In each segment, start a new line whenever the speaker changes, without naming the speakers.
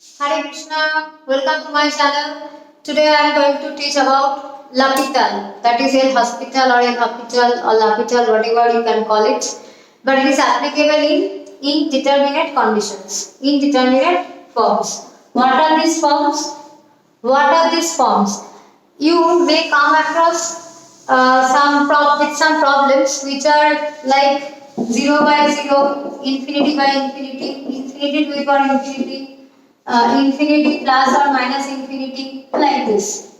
Hare Krishna, welcome to my channel. Today I am going to teach about L'Hopital, that is a hospital or a hospital or L'Hopital, whatever you can call it. But it is applicable in indeterminate conditions, indeterminate forms. What are these forms? What are these forms? You may come across with some problems which are like 0 by 0, infinity by infinity, infinity to the power infinity, infinity plus or minus infinity, like this.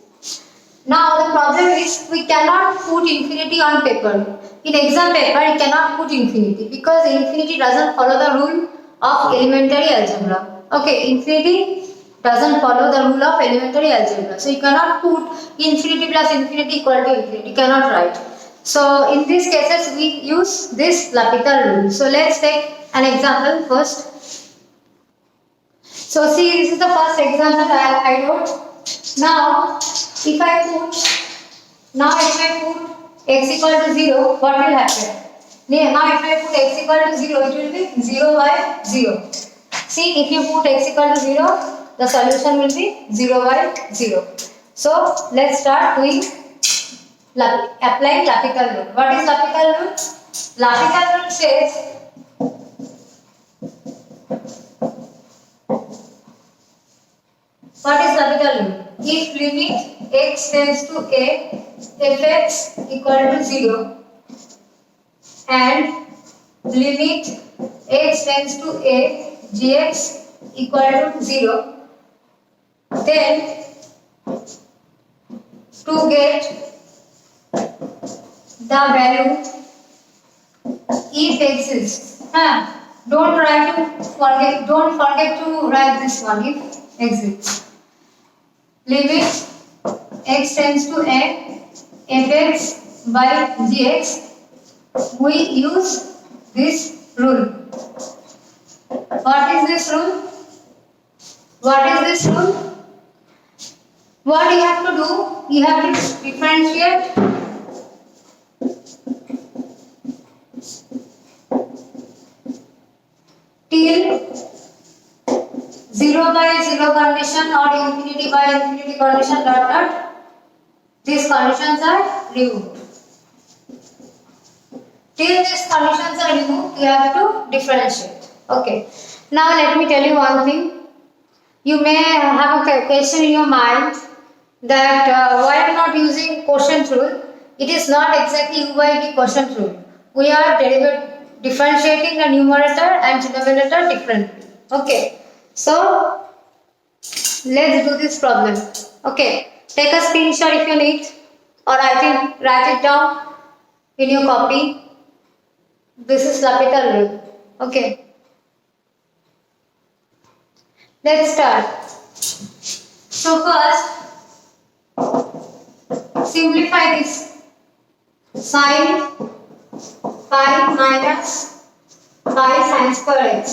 Now the problem is we cannot put infinity on paper. In exam paper you cannot put infinity because infinity doesn't follow the rule of elementary algebra. Okay, infinity doesn't follow the rule of elementary algebra. So you cannot put infinity plus infinity equal to infinity. You cannot write. So in these cases we use this L'Hopital rule. So let's take an example first. So see, this is the first example I wrote. Now if I put x equal to 0, what will happen? Now if I put x equal to 0, it will be 0 by 0. See, if you put x equal to 0, the solution will be 0 by 0. So let's start doing applying L'Hopital rule. What is L'Hopital rule? L'Hopital rule says what is L'Hopital rule? If limit x tends to a, fx equal to 0 and limit x tends to a, gx equal to 0, then to get the value if exists, don't forget to write this one, if exists. Limit x tends to a, fx by gx, we use this rule. What is this rule? What is this rule? What you have to do? You have to differentiate till 0 by 0 condition or infinity by infinity condition dot. These conditions are removed. Till these conditions are removed, you have to differentiate. Okay. Now let me tell you one thing. You may have a question in your mind that why are we not using quotient rule? It is not exactly u by v quotient rule. We are differentiating the numerator and denominator differently. Okay. So let's do this problem. Okay. Take a screenshot if you need, or I can write it down in your copy. This is L'Hopital rule. Okay. Let's start. So first, simplify this. Sin pi minus pi sin square x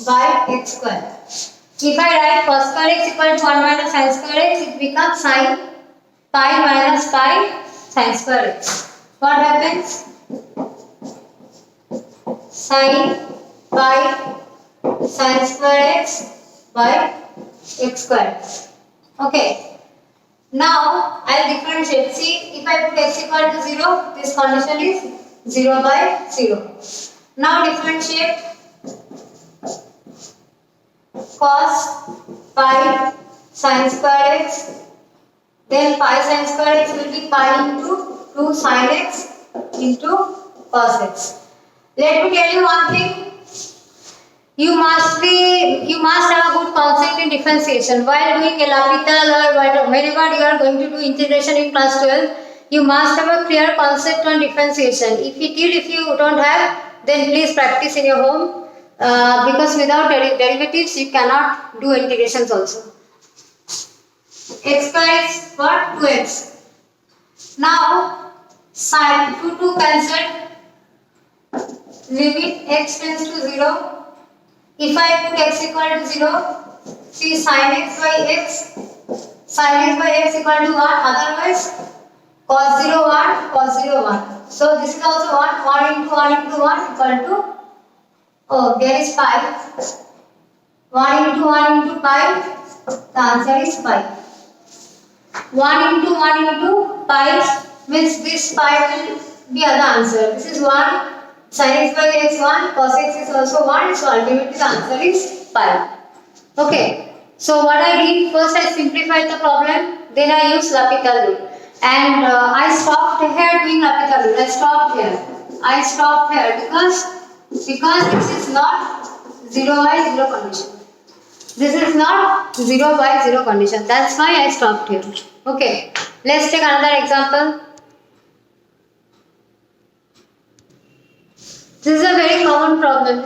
by x square. If I write cos square x equal to 1 minus sin square x, it becomes sin pi minus pi sin square x. What happens? Sin pi sin square x by x square. Okay. Now I will differentiate. See, if I put x equal to 0, this condition is 0 by 0. Now differentiate cos pi sin square x, then pi sin square x will be pi into 2 sin x into cos x. Let me tell you one thing. You must have a good concept in differentiation. While doing a L'Hopital or whenever you are going to do integration in class 12, you must have a clear concept on differentiation. If you don't have, then please practice in your home. Because without derivatives you cannot do integrations also. X square is what? 2x. Now sin 2 cancelled. Limit x tends to 0. If I put x equal to 0, see sin x by x equal to 1. Otherwise cos 0 1, cos 0 1. So this is also 1 into 1 into 1 equal to, oh, there is pi. 1 into 1 into pi, the answer is pi. 1 into 1 into pi means this pi will be the answer. This is 1, sin x by x 1, cos x is also 1, so ultimately the answer is pi. Okay, so what I did, first I simplified the problem, then I used L'Hopital rule. And I stopped here doing L'Hopital rule. I stopped here because this is not 0 by 0 condition. This is not 0 by 0 condition. That's why I stopped here. Okay, let's take another example. This is a very common problem.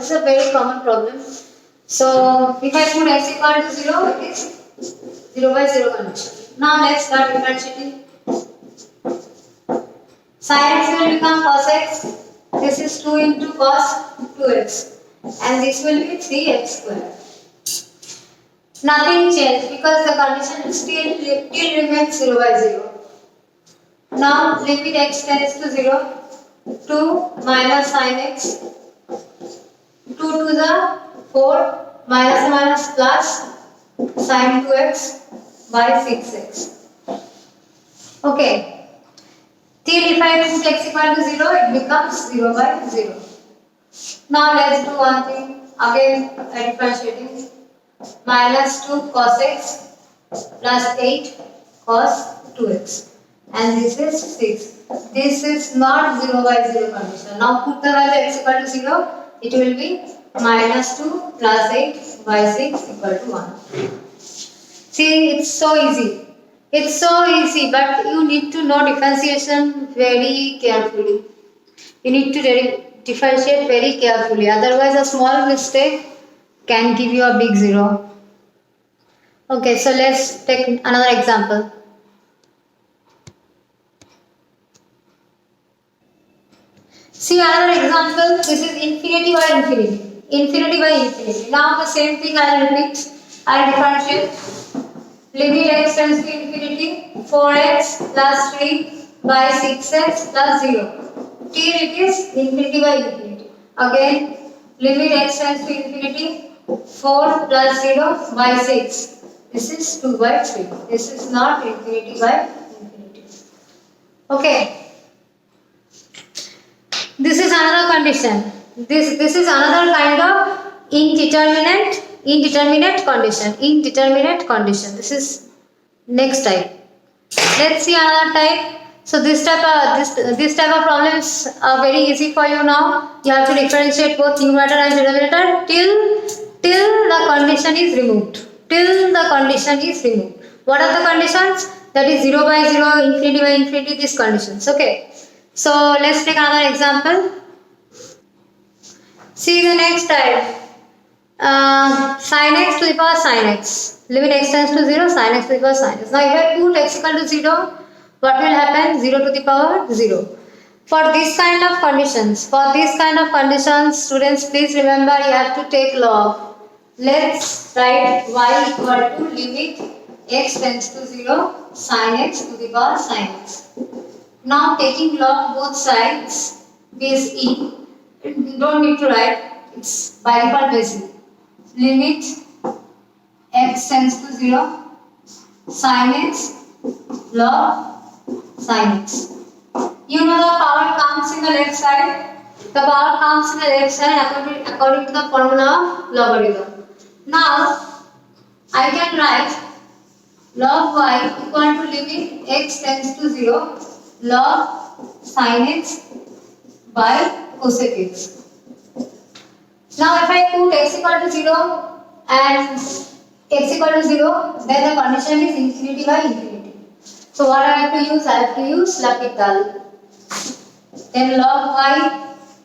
So, if I put x equal to 0, it is 0 by 0 condition. Now, let's start differentiating. Sin x will become cos x. This is 2 into cos 2x. And this will be 3x square. Nothing changed because the condition still remains 0 by 0. Now, limit x tends to 0. 2 minus sin x, 2 to the 4, minus plus sin 2x by 6x. Okay. Till if I put x equal to 0, it becomes 0 by 0. Now let's do one thing. Again, differentiating. Minus 2 cos x plus 8 cos 2x. And this is 6. This is not 0 by 0 condition. Now put the value x equal to 0. It will be minus 2 plus 8 by 6 equal to 1. See, it's so easy. But you need to know differentiation very carefully. You need to differentiate very carefully. Otherwise, a small mistake can give you a big 0. Okay, so let's take another example. See another example. This is infinity by infinity. Infinity by infinity. Now the same thing I will repeat. I will differentiate. Limit x tends to infinity. 4x plus 3 by 6x plus 0. Till it is infinity by infinity. Again, limit x tends to infinity. 4 plus 0 by 6. This is 2 by 3. This is not infinity by infinity. Okay. This is another condition. This is another kind of indeterminate condition. This is next type. Let's see another type. So this type of problems are very easy for you now. You have to differentiate both numerator and denominator till the condition is removed. What are the conditions? That is 0 by 0, infinity by infinity, these conditions. Okay. So let's take another example. See the next type. Sin x to the power sin x. Limit x tends to 0, sin x to the power sin x. Now if I put x equal to 0, what will happen? 0 to the power 0. For this kind of conditions, students, please remember you have to take log. Let's write y equal to limit x tends to 0, sin x to the power sin x. Now taking log both sides, base e, you don't need to write, it's by default base e. Limit x tends to 0, sin x, log sin x. You know the power comes in the left side. The power comes in the left side according to the formula of logarithm. Now, I can write log y equal to limit x tends to 0, log sin x by cosec x. Now if I put x equal to 0 and x equal to 0, then the condition is infinity by infinity. So what I have to use? I have to use L'Hopital. Then log y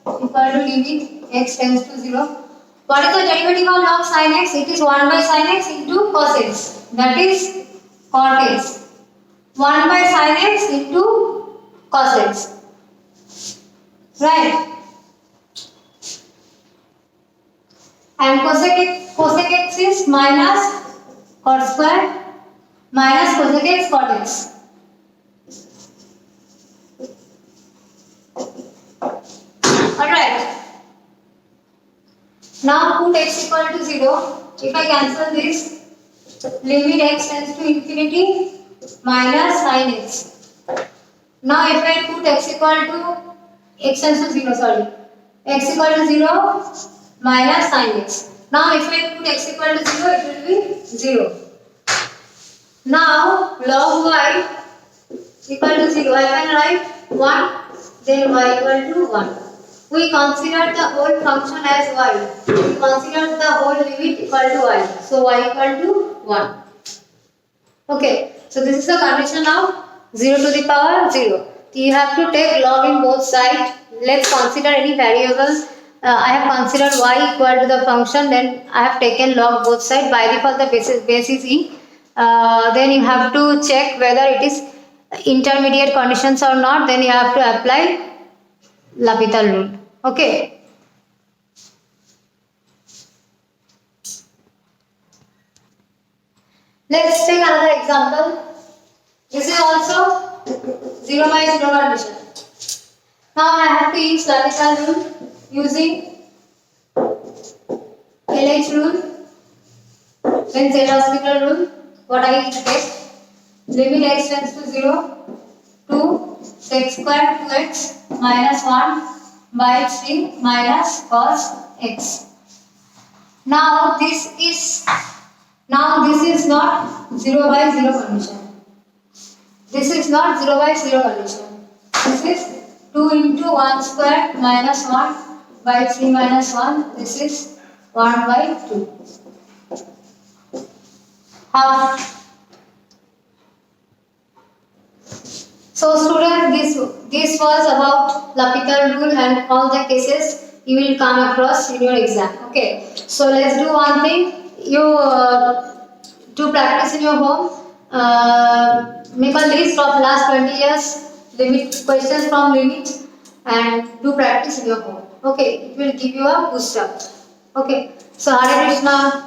equal to limit x tends to 0. What is the derivative of log sin x? It is 1 by sin x into cos x. That is cot x. 1 by sin x into cos x. Right? And cosec x is minus cot square minus cosec x cot x. Alright. Now put x equal to 0 If I cancel this, limit x tends to infinity minus sin x. Now if I put x equal to x tends to 0, sorry, x equal to 0 minus sin x. Now if I put x equal to 0, it will be 0. Now log y equal to 0, I can write 1, then y equal to 1. We consider the whole function as y. We consider the whole limit equal to y. So y equal to 1. Okay, so this is the condition of 0 to the power 0. You have to take log in both sides. Let's consider any variable. I have considered y equal to the function, then I have taken log both sides. By default the base is e. Then you have to check whether it is intermediate conditions or not. Then you have to apply L'Hopital rule. Okay. Let's take another example. This is also 0 by 0 condition. Now I have to use L'Hopital rule using LH rule, then Z Hospital rule. What I get? Limit x tends to 0 to sec square 2x minus 1 by 3 minus cos x. Now this is not 0 by 0 condition. This is not 0 by 0 condition. This is 2 into 1 square minus 1 by 3 minus 1. This is 1 by 2. Half. So students, this was about L'Hopital rule and all the cases you will come across in your exam. Okay. So let's do one thing. You do practice in your home. Make a list of last 20 years limit questions from limit and do practice in your home. Okay. It will give you a boost up. Okay. So Hare Krishna.